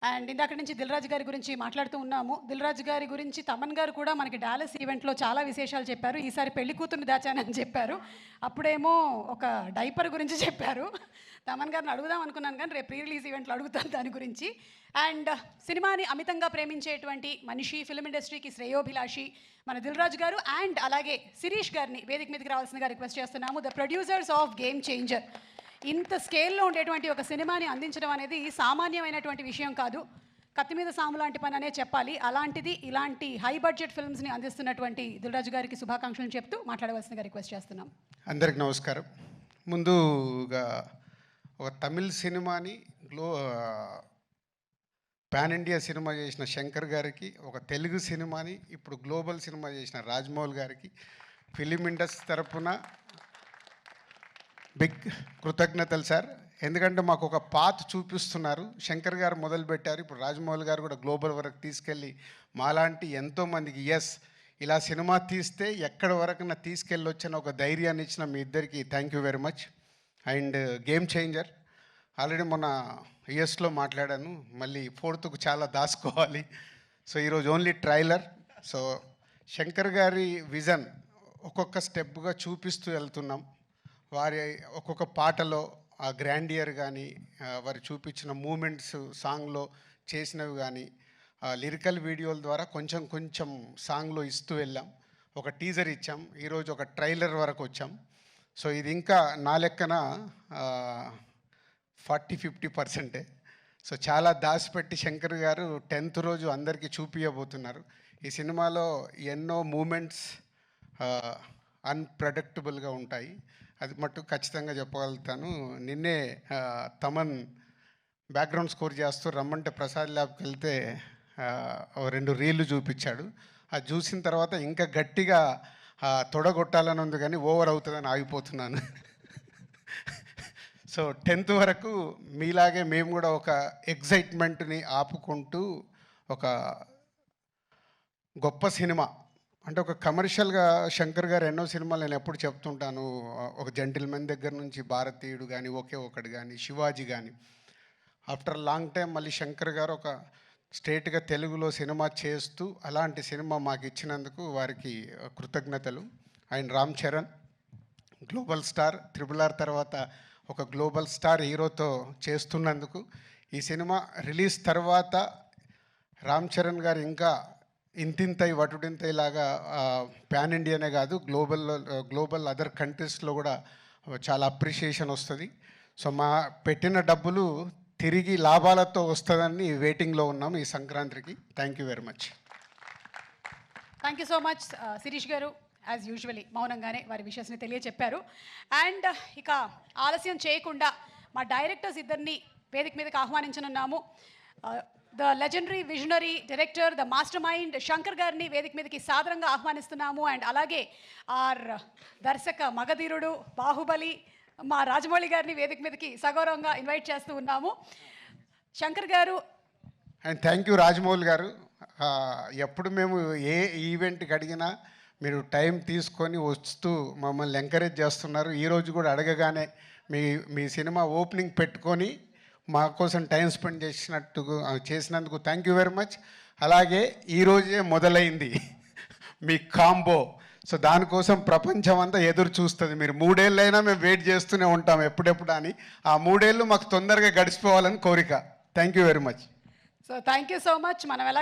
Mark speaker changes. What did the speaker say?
Speaker 1: And ఇందాక నుంచి దిల్ రాజు గారి గురించి మాట్లాడుతూ ఉన్నాము. దిల్ రాజు గారి గురించి తమన్ గారు కూడా మనకి డాలస్ ఈవెంట్‌లో చాలా విశేషాలు చెప్పారు. ఈసారి పెళ్లి కూతుర్ని దాచానని చెప్పారు. అప్పుడేమో ఒక డైపర్ గురించి చెప్పారు. తమన్ గారిని అడుగుదాం అనుకున్నాను కానీ రేపు ప్రీ రిలీజ్ ఈవెంట్‌లో అడుగుతాను దాని గురించి. అండ్ సినిమాని అమితంగా ప్రేమించేటువంటి మనిషి, ఫిల్మ్ ఇండస్ట్రీకి శ్రేయోభిలాషి మన దిల్ రాజు గారు అండ్ అలాగే శిరీష్ గారిని వేదిక మీదకి రావాల్సిందిగా రిక్వెస్ట్ చేస్తున్నాము. The producers of game changer. ఇంత స్కేల్లో ఉండేటువంటి ఒక సినిమాని అందించడం అనేది సామాన్యమైనటువంటి విషయం కాదు. కత్తి మీద సాము లాంటి పని అనే చెప్పాలి. అలాంటిది ఇలాంటి హై బడ్జెట్ ఫిల్మ్స్ని అందిస్తున్నటువంటి దిల్ రాజు గారికి శుభాకాంక్షలు చెప్తూ మాట్లాడవలసిందిగా రిక్వెస్ట్ చేస్తున్నాం.
Speaker 2: అందరికి నమస్కారం. ముందుగా ఒక తమిళ్ సినిమాని పాన్ ఇండియా సినిమా చేసిన శంకర్ గారికి, ఒక తెలుగు సినిమాని ఇప్పుడు గ్లోబల్ సినిమా చేసిన రాజమౌళి గారికి ఫిలిం ఇండస్ట్రీ తరపున బిగ్ కృతజ్ఞతలు సార్. ఎందుకంటే మాకు ఒక పాత్ చూపిస్తున్నారు. శంకర్ గారు మొదలుపెట్టారు, ఇప్పుడు రాజమౌళి గారు కూడా గ్లోబల్ వరకు తీసుకెళ్ళి మాలాంటి ఎంతోమందికి ఇలా సినిమా తీస్తే ఎక్కడి వరకు నా తీసుకెళ్ళొచ్చని ఒక ధైర్యాన్ని ఇచ్చిన మీ ఇద్దరికి thank you very much. And game changer already మొన్న యుఎస్లో మాట్లాడాను, మళ్ళీ ఫోర్త్కు చాలా దాచుకోవాలి. సో ఈరోజు ఓన్లీ ట్రైలర్. సో శంకర్ గారి విజన్ ఒక్కొక్క స్టెప్గా చూపిస్తూ వెళ్తున్నాం. వారి ఒక్కొక్క పాటలో ఆ గ్రాండియర్ కానీ, వారు చూపించిన మూమెంట్స్ సాంగ్లో చేసినవి కానీ, లిరికల్ వీడియోల ద్వారా కొంచెం కొంచెం సాంగ్లో ఇస్తూ వెళ్ళాం. ఒక టీజర్ ఇచ్చాం, ఈరోజు ఒక ట్రైలర్ వరకు వచ్చాం. సో ఇది ఇంకా నా లెక్కన 40-50%. సో చాలా దాచిపెట్టి శంకర్ గారు 10th రోజు అందరికీ చూపించబోతున్నారు. ఈ సినిమాలో ఎన్నో మూమెంట్స్ అన్ప్రెడిక్టబుల్గా ఉంటాయి, అది మట్టు ఖచ్చితంగా చెప్పగలుగుతాను. నిన్నే తమన్ బ్యాక్గ్రౌండ్ స్కోర్ చేస్తూ రమ్మంటే ప్రసాద్ ల్యాబ్కి వెళ్తే 2 రీళ్లు చూపించాడు. అది చూసిన తర్వాత ఇంకా గట్టిగా తొడగొట్టాలని ఉంది కానీ ఓవర్ అవుతుందని ఆగిపోతున్నాను. సో 10th వరకు మీలాగే మేము కూడా ఒక ఎగ్జైట్మెంట్ని ఆపుకుంటూ ఒక గొప్ప సినిమా అంటే ఒక కమర్షియల్గా శంకర్ గారు ఎన్నో సినిమాలు నేను ఎప్పుడు చెప్తుంటాను. ఒక జెంటిల్మెన్ దగ్గర నుంచి భారతీయుడు కానీ, ఒకే ఒకటి కానీ, శివాజీ కానీ, ఆఫ్టర్ లాంగ్ టైం మళ్ళీ శంకర్ గారు ఒక స్ట్రేట్గా తెలుగులో సినిమా చేస్తూ అలాంటి సినిమా మాకు ఇచ్చినందుకు వారికి కృతజ్ఞతలు. And Ram Charan global star, RRR తర్వాత ఒక గ్లోబల్ స్టార్ హీరోతో చేస్తున్నందుకు, ఈ సినిమా రిలీజ్ తర్వాత రామ్ చరణ్ గారు ఇంకా ఇంతింతై వటుడింతై లాగా పాన్ ఇండియానే కాదు గ్లోబల్ అదర్ కంట్రీస్లో కూడా చాలా అప్రిషియేషన్ వస్తుంది. సో మా పెట్టిన డబ్బులు తిరిగి లాభాలతో వస్తుందని వెయిటింగ్లో ఉన్నాము ఈ సంక్రాంతికి. Thank you very much.
Speaker 1: Thank you so much Shirish garu. As usually మౌనంగానే వారి విషయాన్ని తెలియచెప్పారు. అండ్ ఇక ఆలస్యం చేయకుండా మా డైరెక్టర్స్ ఇద్దరిని వేదిక మీదకి ఆహ్వానించనున్నాము. The legendary visionary director, the mastermind Shankar గారిని వేదిక మీదకి సాదరంగా ఆహ్వానిస్తున్నాము. అండ్ అలాగే ఆర్ దర్శక మగధీరుడు బాహుబలి మా రాజమౌళి గారిని వేదిక మీదకి సగౌరవంగా ఇన్వైట్ చేస్తూ ఉన్నాము. శంకర్ గారు
Speaker 2: అండ్ థ్యాంక్ యూ రాజమౌళి గారు. ఎప్పుడు మేము ఏ ఈవెంట్కి అడిగినా మీరు టైం తీసుకొని వస్తూ మమ్మల్ని ఎంకరేజ్ చేస్తున్నారు. ఈరోజు కూడా అడగగానే మీ సినిమా ఓపెనింగ్ పెట్టుకొని మా కోసం టైం స్పెండ్ చేసినందుకు థ్యాంక్ యూ వెరీ మచ్. అలాగే ఈరోజే మొదలైంది మీ కాంబో. సో దానికోసం ప్రపంచం అంతా ఎదురు చూస్తుంది. మీరు 3 ఏళ్ళైనా మేము వెయిట్ చేస్తూనే ఉంటాం ఎప్పుడెప్పుడు అని. ఆ 3 ఏళ్ళు మాకు తొందరగా గడిచిపోవాలని కోరిక. Thank you very much.
Speaker 1: So thank you so much. మనం ఎలా